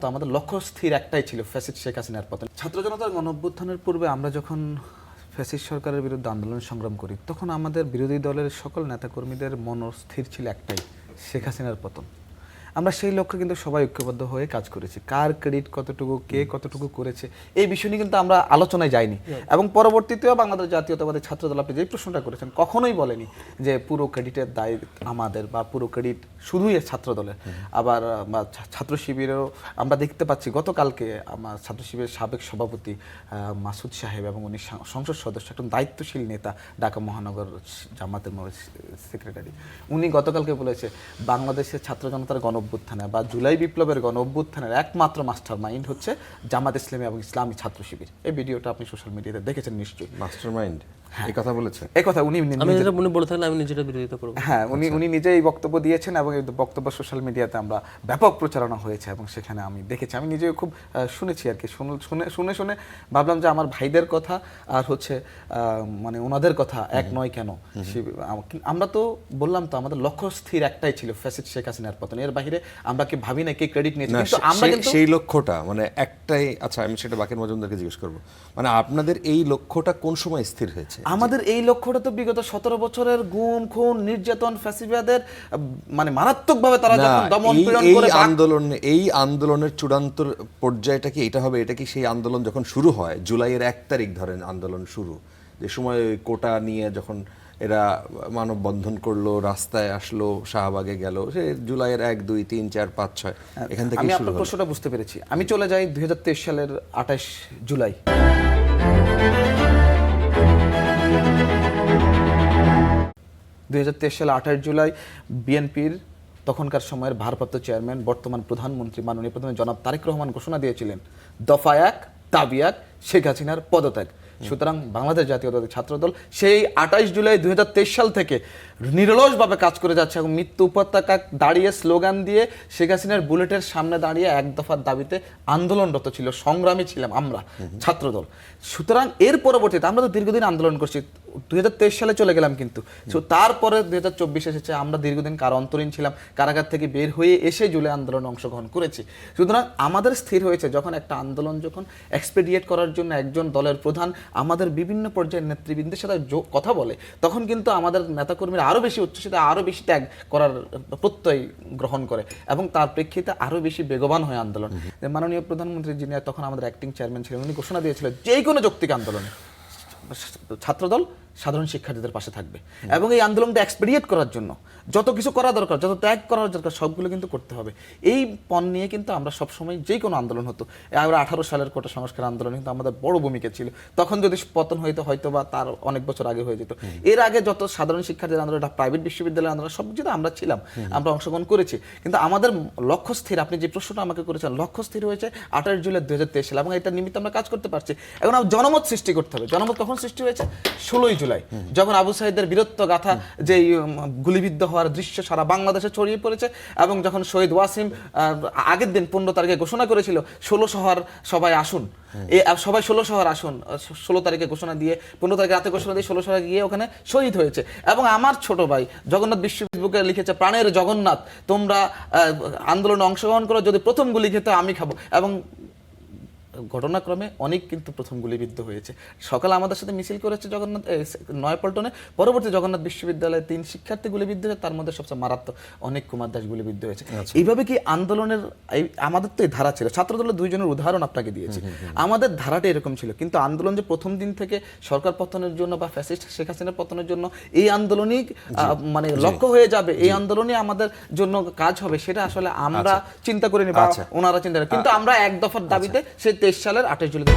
তো আমাদের লক্ষ্য স্থির একটাই ছিল, ফ্যাসিস্ট শেখ হাসিনার পতন। ছাত্র জনতার গণঅভ্যুত্থানের পূর্বে আমরা যখন ফ্যাসিস্ট সরকারের বিরুদ্ধে আন্দোলন সংগ্রাম করি, তখন আমাদের বিরোধী দলের সকল নেতাকর্মীদের মন স্থির ছিল একটাই, শেখ হাসিনার পতন। আমরা সেই লক্ষ্যে কিন্তু সবাই ঐক্যবদ্ধ হয়ে কাজ করেছি। কার ক্রেডিট কতটুকু, কে কতটুকু করেছে, এই বিষয় নিয়ে কিন্তু আমরা আলোচনায় যাইনি। এবং পরবর্তীতেও বাংলাদেশ জাতীয়তাবাদী ছাত্রদল, আপনি যে প্রশ্নটা করেছেন, কখনোই বলেনি যে পুরো ক্রেডিটের দায় আমাদের বা পুরো ক্রেডিট শুধুই ছাত্রদলের। আবার ছাত্র শিবিরেও আমরা দেখতে পাচ্ছি, গতকালকে আমার ছাত্র শিবিরের সাবেক সভাপতি মাসুদ সাহেব এবং উনি সংসদ সদস্য, একজন দায়িত্বশীল নেতা, ঢাকা মহানগর জামাতের সেক্রেটারি, উনি গতকালকে বলেছে বাংলাদেশের ছাত্র জনতার অভ্যুত্থানে বা জুলাই বিপ্লবের গণ অভ্যুত্থানের একমাত্র মাস্টার মাইন্ড হচ্ছে জামাত ইসলামী এবং ইসলামী ছাত্র শিবির। এই ভিডিওটা আপনি সোশ্যাল মিডিয়াতে দেখেছেন নিশ্চয়ই। মাস্টার মাইন্ড এই কথা বলেছে, এই কথা উনি বলে থাকলে আমি নিজেটা বিরোধিতা করব। হ্যাঁ, উনি নিজেই বক্তব্য দিয়েছেন এবং এই বক্তব্য সোশ্যাল মিডিয়াতে আমরা ব্যাপক প্রচারণা হয়েছে এবং সেখানে আমি দেখেছি, আমি নিজেও খুব শুনেছি আর কি। শুনে শুনে ভাবলাম যে আমার ভাইদের কথা আর হচ্ছে মানে ওনাদের কথা এক নয় কেন। আমরা তো বললাম তো আমাদের লক্ষ্য স্থির একটাই ছিল, ফ্যাসিস্ট শেখ হাসিনার পতন। এর বাইরে আমরা কি ভাবি না কে ক্রেডিট নিয়েছে, কিন্তু আমরা কিন্তু সেই লক্ষ্যটা মানে একটাই। আচ্ছা, আমি সেটা বাকের মজুমদারকে জিজ্ঞেস করব, মানে আপনাদের এই লক্ষ্যটা কোন সময় স্থির হয়েছে? আমাদের এই লক্ষ্যটা তো বিগত 17 বছরের গুম খুন নির্যাতন ফ্যাসিবাদের মানে মারাত্মকভাবে তারা যখন দমন পীড়ন করে এই আন্দোলনের চূড়ান্ত পর্যায়টা কি এটা হবে? এটা কি সেই আন্দোলন যখন শুরু হয় জুলাইয়ের 1 তারিখ ধরেন আন্দোলন শুরু, যে সময় কোটা নিয়ে যখন এরা মানববন্ধন করলো, রাস্তায় আসলো, শাহবাগে গেল, সে জুলাইয়ের 1, 2, 3, 4, 5, 6 এখান থেকে আমি আপনার প্রশ্নটা বুঝতে পেরেছি। আমি চলে যাই 2023 সালের 28 জুলাই। সালে 28 জুলাই বিএনপির তখনকার সময়ের ভারপ্রাপ্ত চেয়ারম্যান, বর্তমান প্রধানমন্ত্রী মাননীয় প্রধানমন্ত্রী জনাব তারেক রহমান ঘোষণা দিয়েছিলেন দফা 1 দাবি 1 শেখ হাসিনার পদত্যাগ। সুতরাং বাংলাদেশ জাতীয়তাবাদী ছাত্রদল সেই 28 জুলাই 2023 সাল থেকে নিরলসভাবে কাজ করে যাচ্ছে এবং মৃত্যু উপত্যকা দাঁড়িয়ে স্লোগান দিয়ে শেখ হাসিনার বুলেটের সামনে দাঁড়িয়ে 1 দফার দাবিতে আন্দোলনরত ছিল, সংগ্রামী ছিলাম আমরা ছাত্রদল। সুতরাং এর পরবর্তীতে আমরা তো দীর্ঘদিন আন্দোলন করছি, 2023 সালে চলে গেলাম, কিন্তু তারপরে 2024 এসেছে। আমরা দীর্ঘদিন অন্তরীণ ছিলাম, কারাগার থেকে বের হয়ে এসে জুলাই আন্দোলনে অংশগ্রহণ করেছি। সুতরাং আমাদের স্থির হয়েছে যখন একটা আন্দোলন যখন এক্সপেডিয়েট করার জন্য একজন দলের প্রধান আমাদের বিভিন্ন পর্যায়ের নেতৃবৃন্দের সাথে কথা বলে, তখন কিন্তু আমাদের নেতাকর্মীরা আরও বেশি উচ্ছ্বসিত, আরও বেশি ত্যাগ করার প্রত্যয় গ্রহণ করে এবং তার প্রেক্ষিতে আরও বেশি বেগবান হয় আন্দোলন। মাননীয় প্রধানমন্ত্রী যিনি তখন আমাদের অ্যাক্টিং চেয়ারম্যান ছিলেন, উনি ঘোষণা দিয়েছিলেন যে কোনো যৌক্তিক আন্দোলনে ছাত্রদল সাধারণ শিক্ষার্থীদের পাশে থাকবে এবং এই আন্দোলনটা এক্সপেডিয়েট করার জন্য যত কিছু করা দরকার, যত ত্যাগ করা দরকার, সবগুলো কিন্তু করতে হবে। এই পণ নিয়ে কিন্তু আমরা সবসময় যে কোনো আন্দোলন হতো, আমরা 18 সালের কোটা সংস্কার আন্দোলনে কিন্তু আমাদের বড় ভূমিকা ছিল। তখন যদি পতন হয়তো বা তার অনেক বছর আগে হয়ে যেত। এর আগে যত সাধারণ শিক্ষার্থীদের আন্দোলন, প্রাইভেট বিশ্ববিদ্যালয়ের আন্দোলন, সব যেটা আমরা ছিলাম, আমরা অংশগ্রহণ করেছি। কিন্তু আমাদের লক্ষ্য স্থির, আপনি যে প্রশ্নটা আমাকে করেছেন, লক্ষ্য স্থির হয়েছে 28 জুলাই 2023 সালে এবং এটা নিমিত্তে আমরা কাজ করতে পারছি। এখন জনমত সৃষ্টি করতে হবে। জনমত কখন সৃষ্টি হয়েছে? 16 জুলাই, যখন আবু সাঈদের বীরত্ব গাথা, যে গুলিবিদ্ধ হওয়ার দৃশ্য সারা বাংলাদেশে ছড়িয়ে পড়েছে এবং যখন শহীদ ওয়াসিম আগের দিন 15 তারিখে ঘোষণা করেছিল 16 শহর সবাই আসুন, সবাই 16 শহর আসুন, 16 তারিখে ঘোষণা দিয়ে 15 তারিখে রাতে ঘোষণা দিয়ে 16 শহরে গিয়ে ওখানে শহীদ হয়েছে। এবং আমার ছোট ভাই জগন্নাথ বিশ্ব ফেসবুকে লিখেছে, প্রাণের জগন্নাথ তোমরা আন্দোলনে অংশগ্রহণ করো, যদি প্রথম গুলি খেতে আমি খাবো। এবং ঘটনাক্রমে অনেক কিন্তু প্রথম গুলিবিদ্ধ হয়েছে। সকালে আমাদের সাথে মিছিল করেছে জগন্নাথ নয়াপল্টনে, পরবর্তী জগন্নাথ বিশ্ববিদ্যালয়ে 3 শিক্ষার্থী গুলিবিদ্ধ হয়েছে, তার মধ্যে সবচেয়ে মারাত্মক অনেক কুমার দাস গুলিবিদ্ধ হয়েছে। এইভাবে কি আন্দোলনের আমাদের তো এই ধারা ছিল। ছাত্রদলের 2 জনের উদাহরণ আপনাকে দিয়েছি। আমাদের ধারাটা এরকম ছিল, কিন্তু আন্দোলন যে প্রথম দিন থেকে সরকার পতনের জন্য বা ফ্যাসিস্ট শেখ হাসিনার পতনের জন্য এই আন্দোলনই মানে লক্ষ্য হয়ে যাবে, এই আন্দোলনই আমাদের জন্য কাজ হবে, সেটা আসলে আমরা চিন্তা করিনি বা ওনারা চিন্তা করেন। কিন্তু আমরা 1 দফার দাবিতে সেই 23 সালের 28 জুলাই